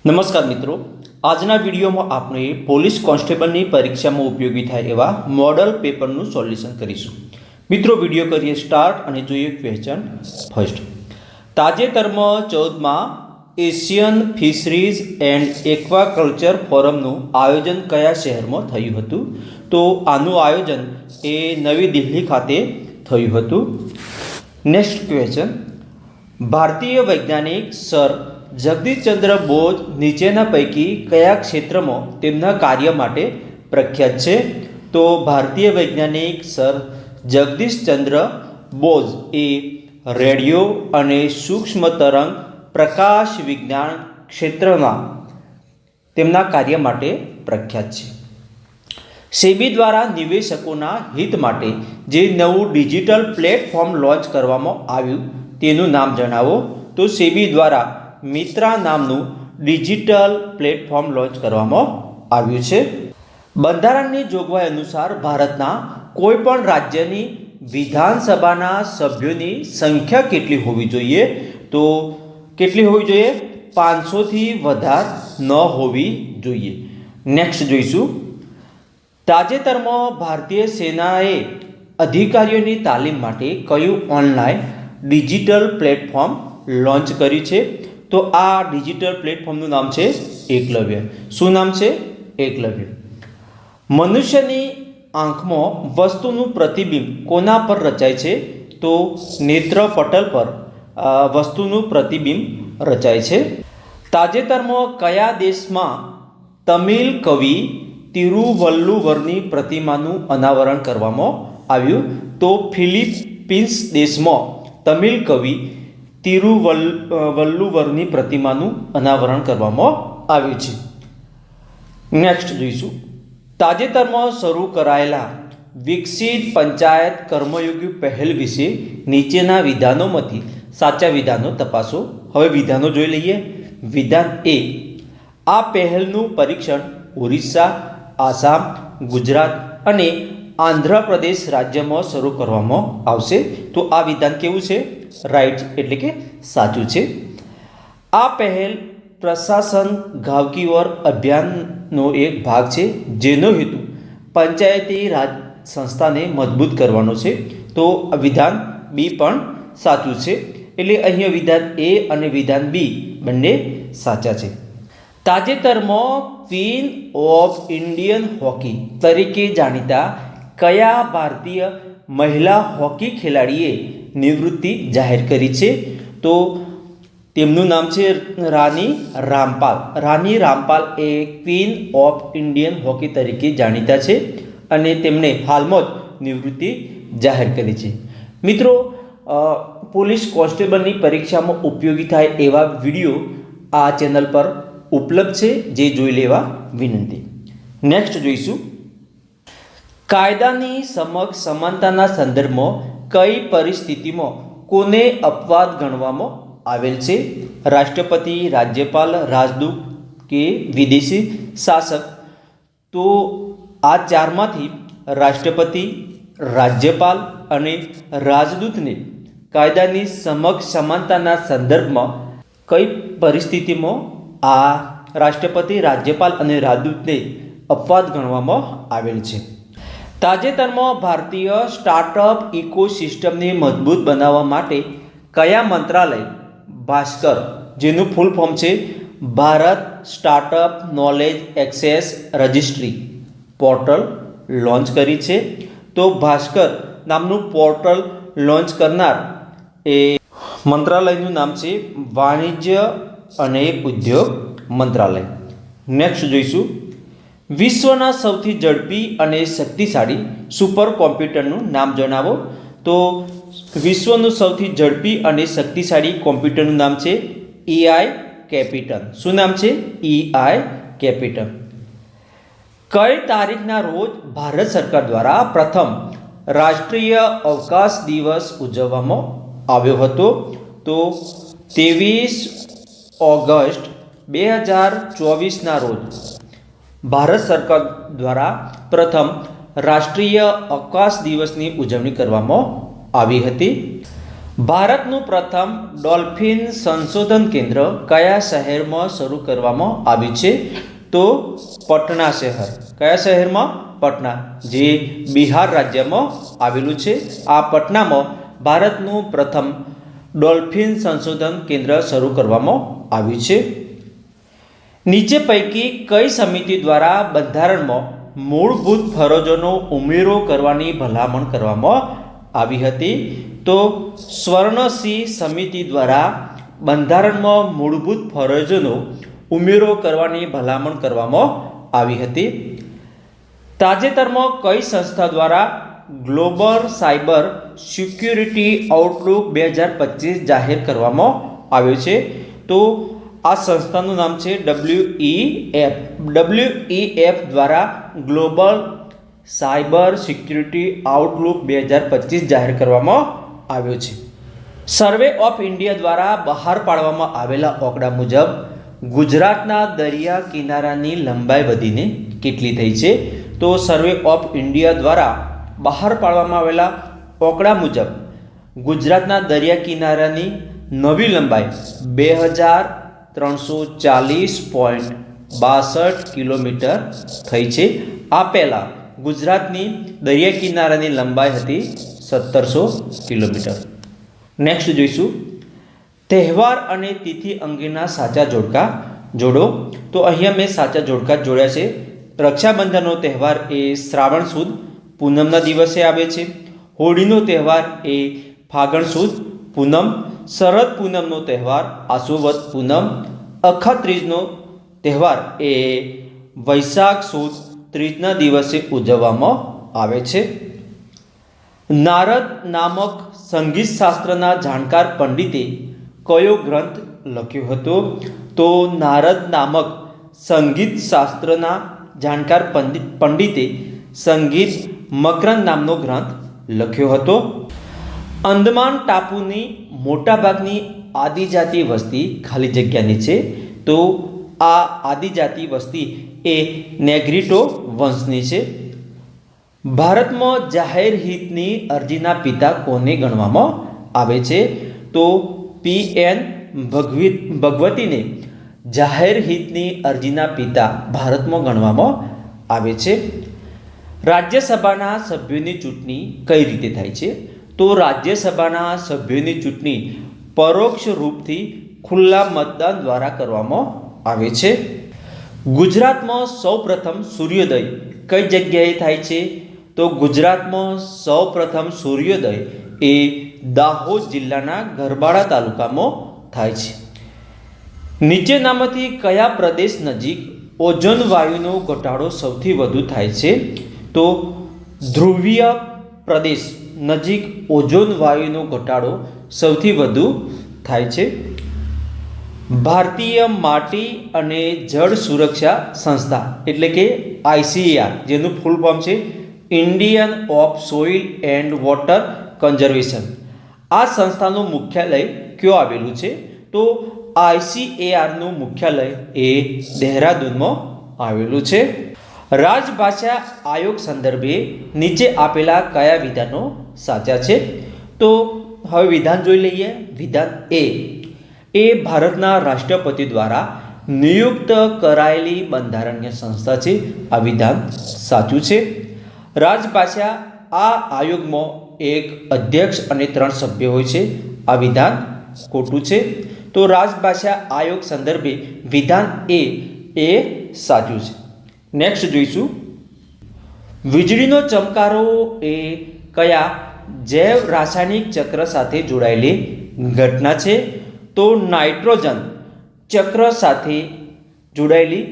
નમસ્કાર મિત્રો, આજના વિડીયોમાં આપણે પોલીસ કોન્સ્ટેબલની પરીક્ષામાં ઉપયોગી થાય એવા મોડલ પેપરનું સોલ્યુશન કરીશું. મિત્રો, વિડીયો કરીએ સ્ટાર્ટ અને જોઈએ ક્વેશ્ચન ફર્સ્ટ. તાજેતરમાં 14મા એશિયન ફિશરીઝ એન્ડ એક્વાકલ્ચર ફોરમનું આયોજન કયા શહેરમાં થયું હતું? તો આનું આયોજન એ નવી દિલ્હી ખાતે થયું હતું. Next question. ભારતીય વૈજ્ઞાનિક સર જગદીશચંદ્ર બોઝ નીચેના પૈકી કયા ક્ષેત્રમાં તેમના કાર્ય માટે પ્રખ્યાત છે? તો ભારતીય વૈજ્ઞાનિક સર જગદીશચંદ્ર બોઝ એ રેડિયો અને સૂક્ષ્મ તરંગ પ્રકાશ વિજ્ઞાન ક્ષેત્રમાં તેમના કાર્ય માટે પ્રખ્યાત છે. સેબી દ્વારા નિવેશકોના હિત માટે જે નવું ડિજિટલ પ્લેટફોર્મ લોન્ચ કરવામાં આવ્યું તેનું નામ જણાવો. તો સેબી દ્વારા મિત્રા નામનું ડિજિટલ પ્લેટફોર્મ લોન્ચ કરવામાં આવ્યું છે. બંધારણની જોગવાઈ અનુસાર ભારતના કોઈપણ રાજ્યની વિધાનસભાના સભ્યોની સંખ્યા કેટલી હોવી જોઈએ? તો કેટલી હોવી જોઈએ? 500થી વધારે ન હોવી જોઈએ. નેક્સ્ટ જોઈશું. તાજેતરમાં ભારતીય સેનાએ અધિકારીઓની તાલીમ માટે કયું ઓનલાઈન ડિજિટલ પ્લેટફોર્મ લોન્ચ કર્યું છે? તો આ ડિજિટલ પ્લેટફોર્મનું નામ છે એકલવ્ય. શું નામ છે? એકલવ્ય. મનુષ્યની આંખમાં વસ્તુનું પ્રતિબિંબ કોના પર રચાય છે? તો નેત્ર પટલ પર વસ્તુનું પ્રતિબિંબ રચાય છે. તાજેતરમાં કયા દેશમાં તમિલ કવિ તિરુવલ્લુવરની પ્રતિમાનું અનાવરણ કરવામાં આવ્યું? તો ફિલિપિન્સ દેશમાં તમિલ કવિ તિરુવલ્લુવરની પ્રતિમાનું અનાવરણ કરવામાં આવ્યું છે. નેક્સ્ટ જોઈશું. તાજેતરમાં શરૂ કરાયેલા વિકસિત પંચાયત કર્મયોગી પહેલ વિશે નીચેના વિધાનોમાંથી સાચા વિધાનો તપાસો. હવે વિધાનો જોઈ લઈએ. વિધાન એ. આ પહેલનું પરીક્ષણ ઓરિસ્સા, આસામ, ગુજરાત અને આંધ્રપ્રદેશ રાજ્યમાં શરૂ કરવામાં આવશે. તો આ વિધાન કેવું છે? રાઈટ એટલે કે સાચું છે. આ પહેલ પ્રશાસન ગાંવકીઓર અભિયાનનો એક ભાગ છે, જેનો હેતુ પંચાયતી રાજ સંસ્થાને મજબૂત કરવાનો છે. તો વિધાન બી પણ સાચું છે. એટલે અહીંયા વિધાન એ અને વિધાન બી બંને સાચા છે. તાજેતરમાં ક્વીન ઓફ ઇન્ડિયન હોકી તરીકે જાણીતા કયા ભારતીય મહિલા હોકી ખેલાડીએ નિવૃત્તિ જાહેર કરી છે? તો તેમનું નામ છે રાની રામપાલ. રાની રામપાલ એ ક્વીન ઓફ ઇન્ડિયન હોકી તરીકે જાણીતા છે અને તેમણે હાલમાં જ નિવૃત્તિ જાહેર કરી છે. મિત્રો, પોલીસ કોન્સ્ટેબલની પરીક્ષામાં ઉપયોગી થાય એવા વિડીયો આ ચેનલ પર ઉપલબ્ધ છે, જે જોઈ લેવા વિનંતી. નેક્સ્ટ જોઈશું. કાયદાની સમક્ષ સમાનતાના સંદર્ભમાં કઈ પરિસ્થિતિમાં કોને અપવાદ ગણવામાં આવેલ છે? રાષ્ટ્રપતિ, રાજ્યપાલ, રાજદૂત કે વિદેશી શાસક? તો આ ચારમાંથી રાષ્ટ્રપતિ, રાજ્યપાલ અને રાજદૂતને કાયદાની સમક્ષ સમાનતાના સંદર્ભમાં કઈ પરિસ્થિતિમાં આ રાષ્ટ્રપતિ, રાજ્યપાલ અને રાજદૂતને અપવાદ ગણવામાં આવેલ છે? તાજેતરમાં ભારતીય સ્ટાર્ટઅપ ઇકોસિસ્ટમને મજબૂત બનાવવા માટે કયા મંત્રાલય ભાસ્કર, જેનું ફૂલ ફોર્મ છે Bharat startup knowledge access registry portal launch કરી છે? તો ભાસ્કર નામનું પોર્ટલ લોન્ચ કરનાર એ મંત્રાલયનું નામ છે વાણિજ્ય અને ઉદ્યોગ મંત્રાલય. નેક્સ્ટ જોઈશું. વિશ્વના સૌથી ઝડપી અને શક્તિશાળી સુપર કોમ્પ્યુટરનું નામ જણાવો. તો વિશ્વનું સૌથી ઝડપી અને શક્તિશાળી કોમ્પ્યુટરનું નામ છે એઆઈ કેપિટલ. શું નામ છે? AI capital. કઈ તારીખના રોજ ભારત સરકાર દ્વારા પ્રથમ રાષ્ટ્રીય અવકાશ દિવસ ઉજવવામાં આવ્યો હતો? તો 23 ઓગસ્ટ 2024ના રોજ ભારત સરકાર દ્વારા પ્રથમ રાષ્ટ્રીય અવકાશ દિવસની ઉજવણી કરવામાં આવી હતી. ભારતનું પ્રથમ ડોલ્ફિન સંશોધન કેન્દ્ર કયા શહેરમાં શરૂ કરવામાં આવ્યું છે? તો પટના શહેર. કયા શહેરમાં? પટના, જે બિહાર રાજ્યમાં આવેલું છે. આ પટનામાં ભારતનું પ્રથમ ડોલ્ફિન સંશોધન કેન્દ્ર શરૂ કરવામાં આવ્યું છે. નીચે પૈકી કઈ સમિતિ દ્વારા બંધારણમાં મૂળભૂત ફરજોનો ઉમેરો કરવાની ભલામણ કરવામાં આવી હતી? તો સ્વર્ણસિંહ સમિતિ દ્વારા બંધારણમાં મૂળભૂત ફરજોનો ઉમેરો કરવાની ભલામણ કરવામાં આવી હતી. તાજેતરમાં કઈ સંસ્થા દ્વારા ગ્લોબલ સાયબર સિક્યુરિટી આઉટલુક 2025 જાહેર કરવામાં આવ્યો છે? તો આ સંસ્થાનું નામ છે WEF. WEF દ્વારા ગ્લોબલ સાયબર સિક્યુરિટી આઉટલુક 2025 જાહેર કરવામાં આવ્યો છે. સર્વે ઓફ ઇન્ડિયા દ્વારા બહાર પાડવામાં આવેલા આંકડા મુજબ ગુજરાતના દરિયા કિનારાની લંબાઈ વધીને કેટલી થઈ છે? તો સર્વે ઓફ ઇન્ડિયા દ્વારા બહાર પાડવામાં આવેલા આંકડા મુજબ ગુજરાતના દરિયા કિનારાની નવી લંબાઈ 2340.62 કિલોમીટર થઈ છે. આ પહેલાં ગુજરાતની દરિયા કિનારાની લંબાઈ હતી 1700 કિલોમીટર. નેક્સ્ટ જોઈશું તહેવાર અને તિથિ અંગેના સાચા જોડકા જોડો. તો અહીંયા મેં સાચા જોડકા જોડ્યા છે. રક્ષાબંધનનો તહેવાર એ શ્રાવણ સુદ પૂનમના દિવસે આવે છે. હોળીનો તહેવાર એ ફાગણ સુદ પૂનમ. શરદ પૂનમનો તહેવાર આસુવદ પૂનમ. અખાત્રીજનો તહેવાર એ વૈશાખ સુદ ત્રીજના દિવસે ઉજવવામાં આવે છે. નારદ નામક સંગીત શાસ્ત્રના જાણકાર પંડિતે કયો ગ્રંથ લખ્યો હતો? તો નારદ નામક સંગીત શાસ્ત્રના જાણકાર પંડિતે સંગીત મકરંદ નામનો ગ્રંથ લખ્યો હતો. અંદમાન ટાપુની મોટાભાગની આદિજાતિ વસ્તી ખાલી જગ્યાની છે. તો આ આદિજાતિ વસ્તી એ નેગ્રીટો વંશની છે. ભારતમાં જાહેર હિતની અરજીના પિતા કોને ગણવામાં આવે છે? તો PN ભગવતીને જાહેર હિતની અરજીના પિતા ભારતમાં ગણવામાં આવે છે. રાજ્યસભાના સભ્યોની ચૂંટણી કઈ રીતે થાય છે? તો રાજ્યસભાના સભ્યોની ચૂંટણી પરોક્ષ રૂપથી ખુલ્લા મતદાન દ્વારા કરવામાં આવે છે. ગુજરાતમાં સૌપ્રથમ સૂર્યોદય કઈ જગ્યાએ થાય છે? તો ગુજરાતમાં સૌપ્રથમ સૂર્યોદય એ દાહોદ જિલ્લાના ગરબાડા તાલુકામાં થાય છે. નીચેનામાંથી કયા પ્રદેશ નજીક ઓઝોન વાયુનો ઘટાડો સૌથી વધુ થાય છે? તો ધ્રુવીય પ્રદેશ નજીક ઓઝોન વાયુનો ઘટાડો સૌથી વધુ થાય છે. ભારતીય માટી અને જળ સુરક્ષા સંસ્થા એટલે કે ICAR, જેનું ફૂલ ફોર્મ છે Indian of soil and water conservation. આ સંસ્થાનું મુખ્યાલય ક્યાં આવેલું છે? તો ICARનું મુખ્યાલય એ દહેરાદૂનમાં આવેલું છે. રાજભાષા આયોગ સંદર્ભે નીચે આપેલા કયા વિધાનો સાચા છે? તો હવે વિધાન જોઈ લઈએ. વિધાન એ ભારતના રાષ્ટ્રપતિ દ્વારા નિયુક્ત કરાયેલી બંધારણીય સંસ્થા છે. આ વિધાન સાચું છે. રાજભાષા આ આયોગમાં એક અધ્યક્ષ અને 3 સભ્યો હોય છે. આ વિધાન ખોટું છે. તો રાજભાષા આયોગ સંદર્ભે વિધાન એ સાચું છે. નેક્સ્ટ જોઈશું વીજળીનો ચમકારો એ કયા જૈવ રાસાયણિક ચક્ર સાથે જોડાયેલી ઘટના છે? તો નાઇટ્રોજન ચક્ર સાથે જોડાયેલી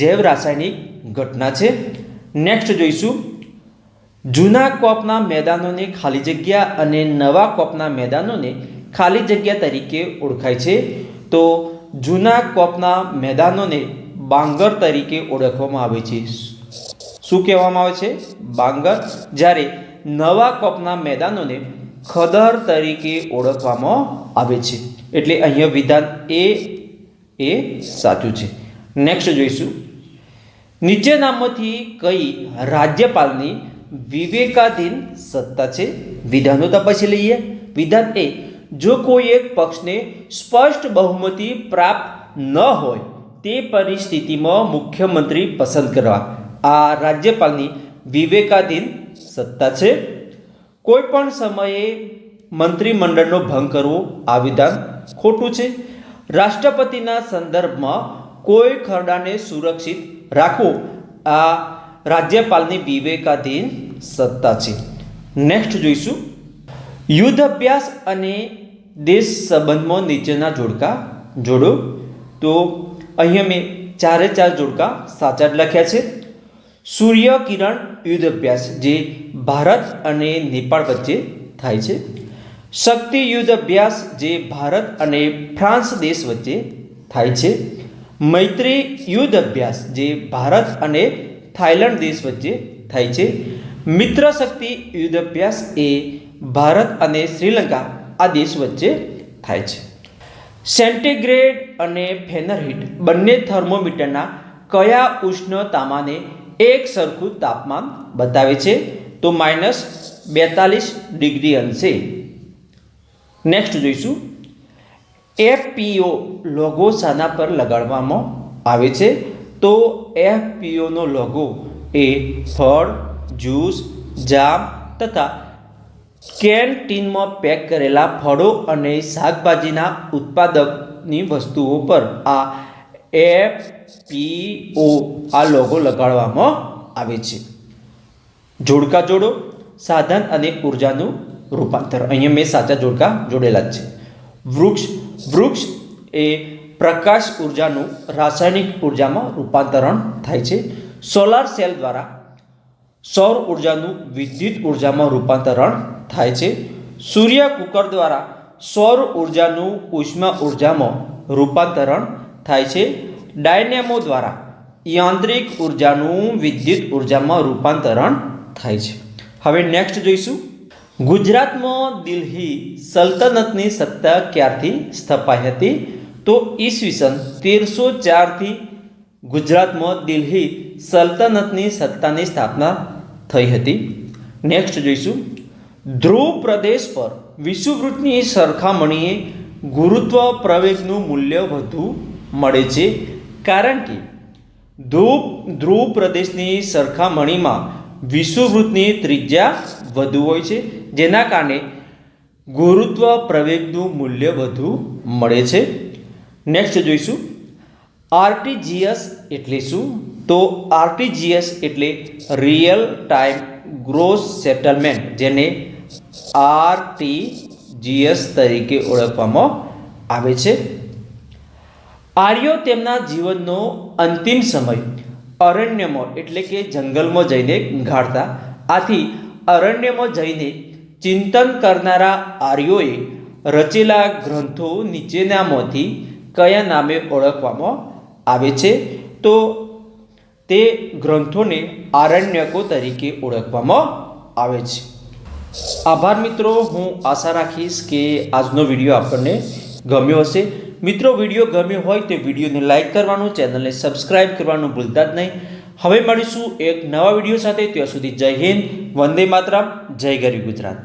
જૈવ રાસાયણિક ઘટના છે. નેક્સ્ટ જોઈશું જૂના કોપના મેદાનોને ખાલી જગ્યા અને નવા કોપના મેદાનોને ખાલી જગ્યા તરીકે ઓળખાય છે. તો જૂના કોપના મેદાનોને બાંગર તરીકે ઓળખવામાં આવે છે. શું કહેવામાં આવે છે? બાંગર. જ્યારે નવા કોપના મેદાનોને ખદર તરીકે ઓળખવામાં આવે છે. એટલે અહીંયા વિધાન એ સાચું છે. નેક્સ્ટ જોઈશું નીચેનામાંથી કઈ રાજ્યપાલની વિવેકાધીન સત્તા છે? વિધાનો તપાસી લઈએ. વિધાન એ જો કોઈ એક પક્ષને સ્પષ્ટ બહુમતી પ્રાપ્ત ન હોય તે પરિસ્થિતિમાં મુખ્યમંત્રી પસંદ કરવા આ રાજ્યપાલની વિવેકાધીન સત્તા છે. કોઈ પણ સમયે મંત્રીમંડળનો ભંગ કરવો આ વિધાન ખોટું છે. રાષ્ટ્રપતિના સંદર્ભમાં કોઈ ખરડાને સુરક્ષિત રાખવો આ રાજ્યપાલની વિવેકાધીન સત્તા છે. નેક્સ્ટ જોઈશું યુદ્ધ અભ્યાસ અને દેશ સંબંધમાં નીચેના જોડકા જોડો. તો અહીંયા મેં 4 જોડકા સાચા જ લખ્યા છે. સૂર્ય કિરણ યુદ્ધ અભ્યાસ જે ભારત અને નેપાળ વચ્ચે થાય છે. શક્તિ યુદ્ધ અભ્યાસ જે ભારત અને ફ્રાન્સ દેશ વચ્ચે થાય છે. મૈત્રી યુદ્ધ અભ્યાસ જે ભારત અને થાઈલેન્ડ દેશ વચ્ચે થાય છે. મિત્ર શક્તિ યુદ્ધ અભ્યાસ એ ભારત અને શ્રીલંકા આ દેશ વચ્ચે થાય છે. સેન્ટીગ્રેડ અને ફેરનહીટ બંને થર્મોમીટરના કયા ઉષ્ણતામાને એક સરખું તાપમાન બતાવે છે? તો -42 ડિગ્રી અંશે. નેક્સ્ટ જોઈશું FPO લોગો શાના પર લગાડવામાં આવે છે? તો FPO નો લોગો એ ફળ, જ્યુસ, જામ તથા કેન્ટીનમાં પેક કરેલા ફળો અને શાકભાજીના ઉત્પાદકની વસ્તુઓ પર આ FPO આ લોગો લગાડવામાં આવે છે. જોડકા જોડો સાધન અને ઉર્જાનું રૂપાંતર. અહીંયા મેં સાચા જોડકા જોડેલા જ છે. વૃક્ષ એ પ્રકાશ ઉર્જાનું રાસાયણિક ઉર્જામાં રૂપાંતરણ થાય છે. સોલાર સેલ દ્વારા સૌર ઉર્જાનું વિદ્યુત ઉર્જામાં રૂપાંતરણ થાય છે. સૂર્ય કુકર દ્વારા સૌર ઉર્જાનું ઉષ્મા ઉર્જામાં રૂપાંતરણ થાય છે. ડાયનેમો દ્વારા યાંત્રિક ઉર્જાનું વિદ્યુત ઉર્જામાં રૂપાંતરણ થાય છે. હવે નેક્સ્ટ જોઈશું ગુજરાતમાં દિલ્હી સલ્તનતની સત્તા ક્યારથી સ્થપાઈ હતી? તો ઈસવીસન 1304થી ગુજરાતમાં દિલ્હી સલ્તનતની સત્તાની સ્થાપના થઈ હતી. નેક્સ્ટ જોઈશું ધ્રુવ પ્રદેશ પર વિષુવવૃત્તની સરખામણીએ ગુરુત્વ પ્રવેગનું મૂલ્ય વધુ મળે છે, કારણ કે ધ્રુવ પ્રદેશની સરખામણીમાં વિષુવવૃત્તની ત્રિજ્યા વધુ હોય છે, જેના કારણે ગુરુત્વ પ્રવેગનું મૂલ્ય વધુ મળે છે. નેક્સ્ટ જોઈશું RTGS એટલે શું? તો RTGS એટલે રિયલ ટાઈમ ગ્રોસ સેટલમેન્ટ, જેને RTGS તરીકે ઓળખવામાં આવે છે. આર્યો તેમના જીવનનો અંતિમ સમય અરણ્યમાં એટલે કે જંગલમાં જઈને ગાળતા. આથી અરણ્યમાં જઈને ચિંતન કરનારા આર્યોએ રચેલા ગ્રંથો નીચેનામાંથી કયા નામે ઓળખવામાં આવે છે? તો તે ગ્રંથોને આરણ્યકો તરીકે ઓળખવામાં આવે છે. આભાર મિત્રો. હું આશા રાખીશ કે આજનો વિડીયો આપણને ગમ્યો હશે. મિત્રો વિડીયો ગમ્યો હોય તો વિડીયોને લાઇક કરવાનું, ચેનલને સબસ્ક્રાઇબ કરવાનું ભૂલતા જ નહીં. હવે મળીશું એક નવા વિડીયો સાથે. ત્યાં સુધી જય હિન્દ, વંદે માતરમ, જય ગરવી ગુજરાત.